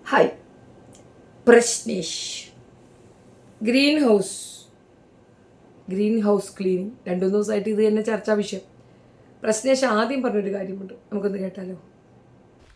Hi. Prashnesh green house cleaning 2-3 ദിവസമായിട്ട് ഇത് തന്നെ ചർച്ചാ വിഷയം. പ്രശ്നേഷ് ആദ്യം പറഞ്ഞൊരു കാര്യമുണ്ട്, നമുക്കൊന്ന് കേട്ടാലോ.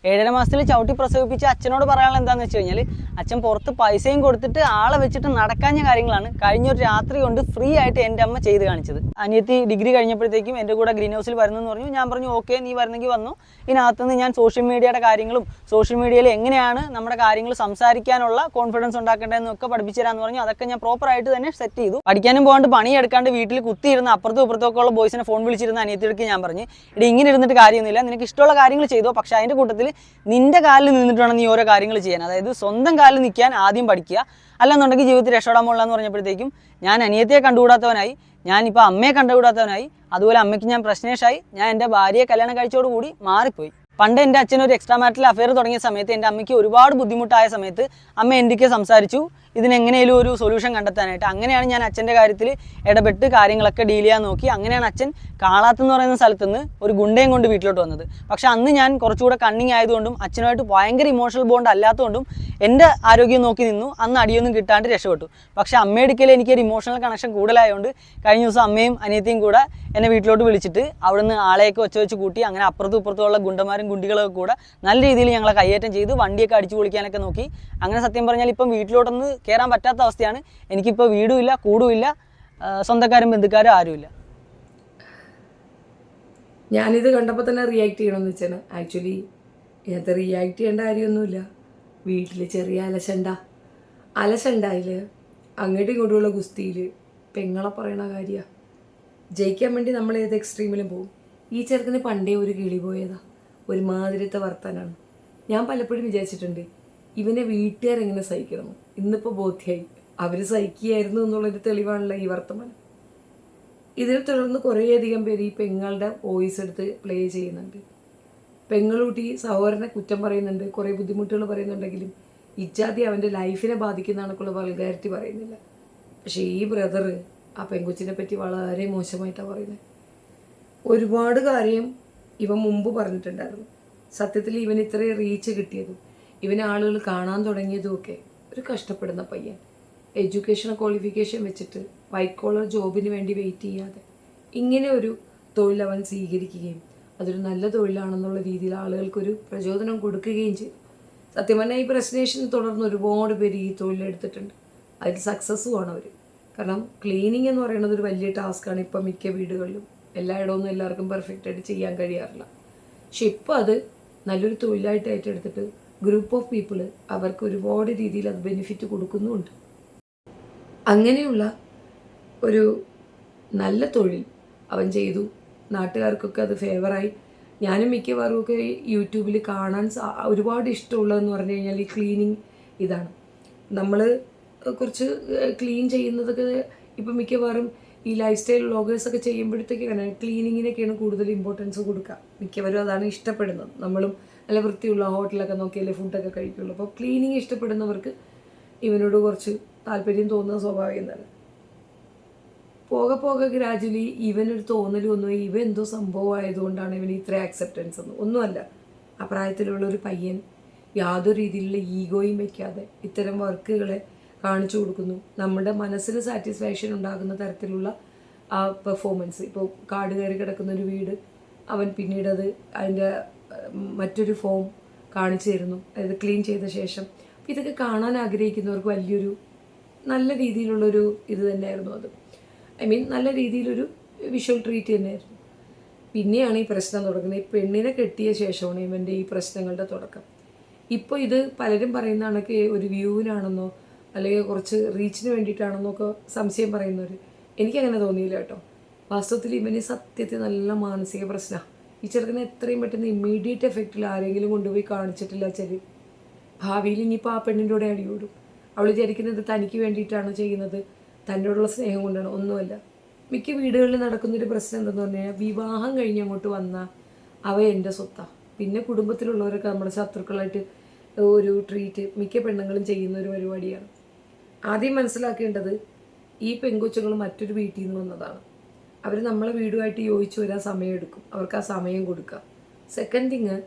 7.5 മാസത്തിൽ ചവിട്ടി പ്രസവിപ്പിച്ച് അച്ഛനോട് പറയാനുള്ള എന്താണെന്ന് വെച്ച് കഴിഞ്ഞാൽ, അച്ഛൻ പുറത്ത് പൈസയും കൊടുത്തിട്ട് ആളെ വെച്ചിട്ട് നടക്കാഞ്ഞ കാര്യങ്ങളാണ് കഴിഞ്ഞൊരു രാത്രി കൊണ്ട് ഫ്രീ ആയിട്ട് എൻ്റെ അമ്മ ചെയ്ത് കാണിച്ചത്. അനിയത്തി ഡിഗ്രി കഴിഞ്ഞപ്പോഴത്തേക്കും എൻ്റെ കൂടെ ഗ്രീൻ ഹൗസിൽ വരുന്നെന്ന് പറഞ്ഞു. ഞാൻ പറഞ്ഞു ഓക്കെ, നീ വരുന്നെങ്കിൽ വന്നു. ഇതിനകത്തുനിന്ന് ഞാൻ സോഷ്യൽ മീഡിയയുടെ കാര്യങ്ങളും സോഷ്യൽ മീഡിയയിൽ എങ്ങനെയാണ് നമ്മുടെ കാര്യങ്ങൾ സംസാരിക്കാനുള്ള കോൺഫിഡൻസ് ഉണ്ടാക്കേണ്ടതെന്നൊക്കെ പഠിപ്പിച്ചു തരാമെന്ന് പറഞ്ഞു. അതൊക്കെ ഞാൻ പ്രോപ്പറായിട്ട് തന്നെ സെറ്റ് ചെയ്തു. പഠിക്കാനും പോകാണ്ട് പണിയെടുക്കാണ്ട് വീട്ടിൽ കുത്തിയിരുന്ന് അപ്പുറത്തും ഇപ്പുറത്തൊക്കെ ഉള്ള ബോയ്സിനെ ഫോൺ വിളിച്ചിരുന്ന അനിയത്തിക്ക് ഞാൻ പറഞ്ഞു, ഇടി ഇങ്ങനെ ഇരുന്നിട്ട് കാര്യമൊന്നുമില്ല, നിനക്ക് ഇഷ്ടമുള്ള കാര്യങ്ങൾ ചെയ്തോ, പക്ഷേ അതിൻ്റെ കൂട്ടത്തിൽ നിന്റെ കാലിൽ നിന്നിട്ട് വേണം നീ ഓരോ കാര്യങ്ങൾ ചെയ്യാൻ. അതായത് സ്വന്തം കാലിൽ നിൽക്കാൻ ആദ്യം പഠിക്കുക, അല്ലെന്നുണ്ടെങ്കിൽ ജീവിതത്തിൽ രക്ഷപ്പെടാൻ പോകില്ല എന്ന് പറഞ്ഞപ്പോഴത്തേക്കും ഞാൻ അനിയത്തിയെ കണ്ടുകൂടാത്തവനായി, ഞാനിപ്പോൾ അമ്മയെ കണ്ടുകൂടാത്തവനായി, അതുപോലെ അമ്മയ്ക്ക് ഞാൻ പ്രശ്നേഷായി, ഞാൻ എൻ്റെ ഭാര്യയെ കല്യാണം കഴിച്ചോടുകൂടി മാറിപ്പോയി. പണ്ട് എൻ്റെ അച്ഛനൊരു എക്സ്ട്രാ മാരിറ്റൽ അഫെയർ തുടങ്ങിയ സമയത്ത് എൻ്റെ അമ്മയ്ക്ക് ഒരുപാട് ബുദ്ധിമുട്ടായ സമയത്ത് അമ്മ എനിക്ക് സംസാരിച്ചു ഇതിനെങ്ങനെയും ഒരു സൊല്യൂഷൻ കണ്ടെത്താനായിട്ട്. അങ്ങനെയാണ് ഞാൻ അച്ഛൻ്റെ കാര്യത്തിൽ ഇടപെട്ട് കാര്യങ്ങളൊക്കെ ഡീൽ ചെയ്യാൻ നോക്കി. അങ്ങനെയാണ് അച്ഛൻ കാളാത്തെന്ന് പറയുന്ന സ്ഥലത്ത് നിന്ന് ഒരു ഗുണ്ടയും കൊണ്ട് വീട്ടിലോട്ട് വന്നത്. പക്ഷേ അന്ന് ഞാൻ കുറച്ചുകൂടെ കണ്ണിങ് ആയതുകൊണ്ടും അച്ഛനുമായിട്ട് ഭയങ്കര ഇമോഷണൽ ബോണ്ട് അല്ലാത്തതുകൊണ്ടും എൻ്റെ ആരോഗ്യം നോക്കി നിന്നു. അന്ന് അടിയൊന്നും കിട്ടാണ്ട് രക്ഷപ്പെട്ടു. പക്ഷേ അമ്മയെടുക്കൽ എനിക്കൊരു ഇമോഷണൽ കണക്ഷൻ കൂടുതലായതുകൊണ്ട് കഴിഞ്ഞ ദിവസം അമ്മയും അനിയത്തിയും കൂടെ എന്നെ വീട്ടിലോട്ട് വിളിച്ചിട്ട് അവിടുന്ന് ആളെയൊക്കെ വെച്ച് കൂട്ടി അങ്ങനെ അപ്പുറത്തും ഇപ്പുറത്തുള്ള ഗുണ്ടന്മാരും ഗുണ്ടികളൊക്കെ കൂടെ നല്ല രീതിയിൽ ഞങ്ങളെ കയ്യേറ്റം ചെയ്ത് വണ്ടിയൊക്കെ അടിച്ചു പൊളിക്കാനൊക്കെ നോക്കി. അങ്ങനെ സത്യം പറഞ്ഞാൽ ഇപ്പം വീട്ടിലോട്ടൊന്ന് കയറാൻ പറ്റാത്ത അവസ്ഥയാണ്. എനിക്കിപ്പോൾ വീടുമില്ല, കൂടുമില്ല, സ്വന്തക്കാരും ബന്ധുക്കാരും ആരുമില്ല. ഞാനിത് കണ്ടപ്പോൾ തന്നെ റിയാക്ട് ചെയ്യണമെന്ന് വെച്ചാൽ ആക്ച്വലി ഇത് റിയാക്ട് ചെയ്യേണ്ട കാര്യമൊന്നുമില്ല. വീട്ടിൽ ചെറിയ അലശണ്ടായിൽ അങ്ങോട്ടും ഇങ്ങോട്ടുമുള്ള ഗുസ്തിയിൽ പെങ്ങളെ പറയണ കാര്യമാണ്. ജയിക്കാൻ വേണ്ടി നമ്മൾ ഏത് എക്സ്ട്രീമിലും പോകും. ഈ ചെറുക്കന് പണ്ടേ ഒരു കിളി പോയതാ, ഒരുമാതിരത്തെ വർത്താനാണ്. ഞാൻ പലപ്പോഴും വിചാരിച്ചിട്ടുണ്ട് ഇവനെ വീട്ടുകാരെങ്ങനെ സഹിക്കണം. ഇന്നിപ്പോൾ ബോധ്യമായി, അവർ സഹിക്കുകയായിരുന്നു എന്നുള്ളൊരു തെളിവാണല്ലോ ഈ വർത്തമാനം. ഇതിനെ തുടർന്ന് കുറേയധികം പേര് ഈ പെങ്ങളുടെ വോയിസ് എടുത്ത് പ്ലേ ചെയ്യുന്നുണ്ട്. പെങ്ങളൂട്ടി സഹോദരനെ കുറ്റം പറയുന്നുണ്ട്, കുറേ ബുദ്ധിമുട്ടുകൾ പറയുന്നുണ്ടെങ്കിലും ഇജാതി അവൻ്റെ ലൈഫിനെ ബാധിക്കുന്നതാണെന്നുള്ള വൾഗാരിറ്റി പറയുന്നില്ല. പക്ഷേ ഈ ബ്രദർ ആ പെങ്കൊച്ചിനെ പറ്റി വളരെ മോശമായിട്ടാണ് പറയുന്നത്. ഒരുപാട് കാര്യം ഇവൻ മുമ്പ് പറഞ്ഞിട്ടുണ്ടായിരുന്നു. സത്യത്തിൽ ഇവൻ ഇത്രയും റീച്ച് കിട്ടിയതും ഇവനെ ആളുകൾ കാണാൻ തുടങ്ങിയതും ഒക്കെ ഒരു കഷ്ടപ്പെടുന്ന പയ്യൻ. എഡ്യൂക്കേഷൻ ക്വാളിഫിക്കേഷൻ വെച്ചിട്ട് വൈറ്റ് കോളർ ജോബിന് വേണ്ടി വെയിറ്റ് ചെയ്യാതെ ഇങ്ങനെ ഒരു തൊഴിൽ അവൻ സ്വീകരിക്കുകയും അതൊരു നല്ല തൊഴിലാണെന്നുള്ള രീതിയിൽ ആളുകൾക്കൊരു പ്രചോദനം കൊടുക്കുകയും ചെയ്തു. സത്യം പറഞ്ഞാൽ ഈ പ്രശ്നേഷനെ തുടർന്ന് ഒരുപാട് പേര് ഈ തൊഴിലെടുത്തിട്ടുണ്ട്. അതിൽ സക്സസ്സുമാണ് അവർ. കാരണം ക്ലീനിങ് എന്ന് പറയുന്നത് ഒരു വലിയ ടാസ്ക്കാണ്. ഇപ്പം മിക്ക വീടുകളിലും എല്ലായിടമൊന്നും എല്ലാവർക്കും പെർഫെക്റ്റായിട്ട് ചെയ്യാൻ കഴിയാറില്ല. പക്ഷെ ഇപ്പോൾ അത് നല്ലൊരു തൊഴിലായിട്ട് ഏറ്റെടുത്തിട്ട് ഗ്രൂപ്പ് ഓഫ് പീപ്പിൾ അവർക്ക് ഒരുപാട് രീതിയിൽ അത് ബെനിഫിറ്റ് കൊടുക്കുന്നുമുണ്ട്. അങ്ങനെയുള്ള ഒരു നല്ല തൊഴിൽ അവൻ ചെയ്തു. നാട്ടുകാർക്കൊക്കെ അത് ഫേവറായി. ഞാനും മിക്കവാറും ഒക്കെ യൂട്യൂബിൽ കാണാൻ ഒരുപാട് ഇഷ്ടമുള്ളതെന്ന് പറഞ്ഞു കഴിഞ്ഞാൽ ഈ ക്ലീനിങ് ഇതാണ്. നമ്മൾ കുറച്ച് ക്ലീൻ ചെയ്യുന്നതൊക്കെ ഇപ്പം മിക്കവാറും ഈ ലൈഫ് സ്റ്റൈൽ വ്ളോഗേഴ്സൊക്കെ ചെയ്യുമ്പോഴത്തേക്കാണ് ക്ലീനിങ്ങിനൊക്കെയാണ് കൂടുതൽ ഇമ്പോർട്ടൻസ് കൊടുക്കുക. മിക്കവരും അതാണ് ഇഷ്ടപ്പെടുന്നത്. നമ്മളും നല്ല വൃത്തിയുള്ള ഹോട്ടലൊക്കെ നോക്കിയല്ലേ ഫുഡൊക്കെ കഴിക്കുള്ളൂ. അപ്പോൾ ക്ലീനിങ് ഇഷ്ടപ്പെടുന്നവർക്ക് ഇവനോട് കുറച്ച് താല്പര്യം തോന്നുന്ന സ്വാഭാവികം തന്നെ. പോകെ ഗ്രാജുവലി ഇവനൊരു തോന്നൽ വന്നു, ഇവൻ എന്തോ സംഭവമായതുകൊണ്ടാണ് ഇവന് ഇത്ര ആക്സെപ്റ്റൻസ് ഒന്നുമല്ല. ആ പ്രായത്തിലുള്ള ഒരു പയ്യൻ യാതൊരു രീതിയിലുള്ള ഈഗോയും വയ്ക്കാതെ ഇത്തരം വർക്കുകളെ കാണിച്ചു കൊടുക്കുന്നു. നമ്മുടെ മനസ്സിന് സാറ്റിസ്ഫാക്ഷൻ ഉണ്ടാകുന്ന തരത്തിലുള്ള ആ പെർഫോമൻസ്. ഇപ്പോൾ കാട് കയറി കിടക്കുന്ന ഒരു വീട് അവൻ പിന്നീട് അതിൻ്റെ മറ്റൊരു ഫോം കാണിച്ചു തരുന്നു, അതായത് ക്ലീൻ ചെയ്ത ശേഷം. അപ്പോൾ ഇതൊക്കെ കാണാൻ ആഗ്രഹിക്കുന്നവർക്ക് വലിയൊരു നല്ല രീതിയിലുള്ളൊരു ഇത് തന്നെയായിരുന്നു അത്. നല്ല രീതിയിലൊരു വിഷ്വൽ ട്രീറ്റ് തന്നെയായിരുന്നു. പിന്നെയാണ് ഈ പ്രശ്നം തുടങ്ങുന്നത്. ഈ പെണ്ണിനെ കെട്ടിയ ശേഷമാണ് ഇവൻ്റെ ഈ പ്രശ്നങ്ങളുടെ തുടക്കം. ഇപ്പോൾ ഇത് പലരും പറയുന്ന കണക്ക് ഒരു വ്യൂവിനാണെന്നോ അല്ലെങ്കിൽ കുറച്ച് റീച്ചിന് വേണ്ടിയിട്ടാണെന്നൊക്കെ സംശയം പറയുന്നവർ. എനിക്കങ്ങനെ തോന്നിയില്ല കേട്ടോ. വാസ്തവത്തിൽ ഇവന് സത്യത്തിൽ നല്ല മാനസിക പ്രശ്നമാണ്. ഈ ചെറുക്കനെ എത്രയും പെട്ടെന്ന് ഇമ്മീഡിയറ്റ് എഫക്റ്റിൽ ആരെങ്കിലും കൊണ്ടുപോയി കാണിച്ചിട്ടില്ല വെച്ചാൽ ഭാവിയിൽ ഇനിയിപ്പോൾ ആ പെണ്ണിൻ്റെ കൂടെ അടിയോടും. അവൾ വിചാരിക്കുന്നത് തനിക്ക് വേണ്ടിയിട്ടാണ് ചെയ്യുന്നത്, തന്നോടുള്ള സ്നേഹം കൊണ്ടാണ്. ഒന്നുമല്ല. മിക്ക വീടുകളിൽ നടക്കുന്നൊരു പ്രശ്നം എന്തെന്ന് പറഞ്ഞു കഴിഞ്ഞാൽ വിവാഹം കഴിഞ്ഞ് അങ്ങോട്ട് വന്നാൽ അവ എൻ്റെ സ്വത്താണ്. പിന്നെ കുടുംബത്തിലുള്ളവരൊക്കെ നമ്മുടെ ശത്രുക്കളായിട്ട് ഒരു ട്രീറ്റ് മിക്ക പെണ്ണുങ്ങളും ചെയ്യുന്ന ഒരു പരിപാടിയാണ്. ആദ്യം മനസ്സിലാക്കേണ്ടത് ഈ പെൺകൊച്ചുങ്ങൾ മറ്റൊരു വീട്ടിൽ നിന്ന് വന്നതാണ്. അവർ നമ്മളെ വീടുമായിട്ട് യോജിച്ച് വരാൻ സമയമെടുക്കും. അവർക്ക് ആ സമയം കൊടുക്കുക. സെക്കൻഡ് തിങ്,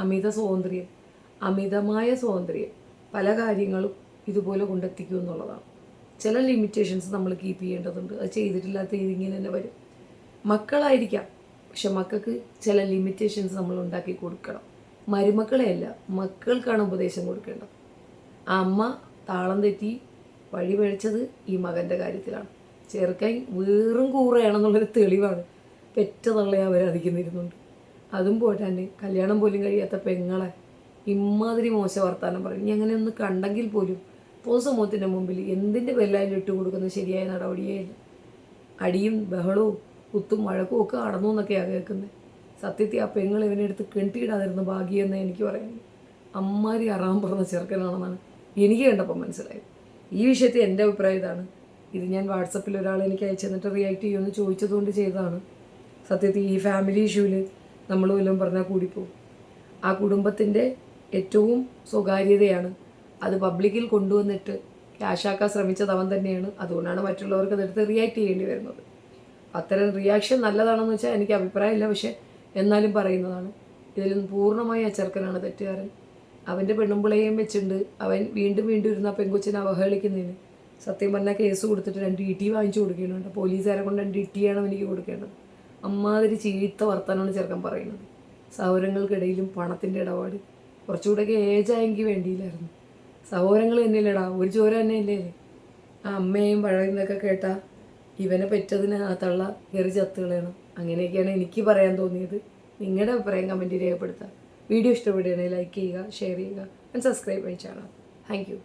അമിതമായ സ്വാതന്ത്ര്യം. പല കാര്യങ്ങളും ഇതുപോലെ കൊണ്ടെത്തിക്കും എന്നുള്ളതാണ്. ചില ലിമിറ്റേഷൻസ് നമ്മൾ കീപ്പ് ചെയ്യേണ്ടതുണ്ട്. അത് ചെയ്തിട്ടില്ലാത്ത ഇതിങ്ങനെ തന്നെ വരും. മക്കളായിരിക്കാം, പക്ഷെ മക്കൾക്ക് ചില ലിമിറ്റേഷൻസ് നമ്മൾ ഉണ്ടാക്കി കൊടുക്കണം. മരുമക്കളെയല്ല, മക്കൾക്കാണ് ഉപദേശം കൊടുക്കേണ്ടത്. ആ അമ്മ താളം തെറ്റി വഴി പഴിച്ചത് ഈ മകൻ്റെ കാര്യത്തിലാണ്. ചെറുക്കൻ വീറും കൂറയാണെന്നുള്ളൊരു തെളിവാണ് പെറ്റ തള്ളയെ അവരധിക്കുന്നിരുന്നുണ്ട്. അതും പോറ്റാണ്ട് കല്യാണം പോലും കഴിയാത്ത പെങ്ങളെ ഇമ്മാതിരി മോശം വർത്താനം പറയും. ഇനി അങ്ങനെ ഒന്ന് കണ്ടെങ്കിൽ പോലും പൊതുസമൂഹത്തിൻ്റെ മുമ്പിൽ എന്തിൻ്റെ പേരിലായാലും ഇട്ട് കൊടുക്കുന്നത് ശരിയായ നടപടിയേയില്ല. അടിയും ബഹളവും കുത്തും വഴക്കും ഒക്കെ നടന്നു എന്നൊക്കെയാണ് കേൾക്കുന്നത്. സത്യത്തിൽ ആ പെങ്ങൾ ഇവനെടുത്ത് കെട്ടിയിടാതിരുന്ന ഭാഗ്യമെന്ന് എനിക്ക് പറയുന്നത്. അമ്മാരി അറാൻ പറഞ്ഞ ചെറുക്കനാണെന്നാണ് എനിക്ക് കണ്ടപ്പോൾ മനസ്സിലായത്. ഈ വിഷയത്തിൽ എൻ്റെ അഭിപ്രായം ഇതാണ്. ഇത് ഞാൻ വാട്സപ്പിൽ ഒരാൾ എനിക്ക് അയച്ചു തന്നിട്ട് റിയാക്ട് ചെയ്യുമെന്ന് ചോദിച്ചതുകൊണ്ട് ചെയ്തതാണ്. സത്യത്തിൽ ഈ ഫാമിലി ഇഷ്യൂവിൽ നമ്മൾ വല്ലതും പറഞ്ഞാൽ കൂടിപ്പോകും. ആ കുടുംബത്തിൻ്റെ ഏറ്റവും സ്വകാര്യതയാണ് അത് പബ്ലിക്കിൽ കൊണ്ടുവന്നിട്ട് ക്യാഷാക്കാൻ ശ്രമിച്ചത് അവൻ തന്നെയാണ്. അതുകൊണ്ടാണ് മറ്റുള്ളവർക്ക് അതെടുത്ത് റിയാക്ട് ചെയ്യേണ്ടി വരുന്നത്. അത്തരം റിയാക്ഷൻ നല്ലതാണെന്ന് വെച്ചാൽ എനിക്ക് അഭിപ്രായമില്ല, പക്ഷെ എന്നാലും പറയുന്നതാണ്. ഇതിൽ പൂർണ്ണമായി ആ ചെറുക്കനാണ് തെറ്റുകാരൻ. അവൻ്റെ പെണ്ണുമ്പിളയെയും വെച്ചിട്ടുണ്ട് അവൻ വീണ്ടും ഇരുന്ന പെങ്കൊച്ചിനെ അവഹേളിക്കുന്നതിന് സത്യം പറഞ്ഞാൽ കേസ് കൊടുത്തിട്ട് 2 ഇടി വാങ്ങിച്ചു കൊടുക്കുന്നുണ്ട്. പോലീസുകാരെ കൊണ്ട് 2 ഇടിയാണ് എനിക്ക് കൊടുക്കേണ്ടത്. അമ്മാതിരി ചീത്ത വർത്താനമാണ് ചെറുക്കൻ പറയുന്നത്. സഹോദരങ്ങൾക്കിടയിലും പണത്തിൻ്റെ ഇടപാട്. കുറച്ചുകൂടെയൊക്കെ ഏജായെങ്കിൽ വേണ്ടിയില്ലായിരുന്നു. സഹോദരങ്ങൾ തന്നെയല്ലേടാ, ഒരു ചോര തന്നെയല്ലേ. ആ അമ്മയും പഴയുന്നതൊക്കെ കേട്ടാൽ ഇവനെ പെറ്റതിന് ആ തള്ള കയറി ചത്തുകളയണം. അങ്ങനെയൊക്കെയാണ് എനിക്ക് പറയാൻ തോന്നിയത്. നിങ്ങളുടെ അഭിപ്രായം കമൻറ്റ് രേഖപ്പെടുത്തുക. വീഡിയോ ഇഷ്ടപ്പെടുകയാണെങ്കിൽ ലൈക്ക് ചെയ്യുക, ഷെയർ ചെയ്യുക and subscribe my channel. Thank you.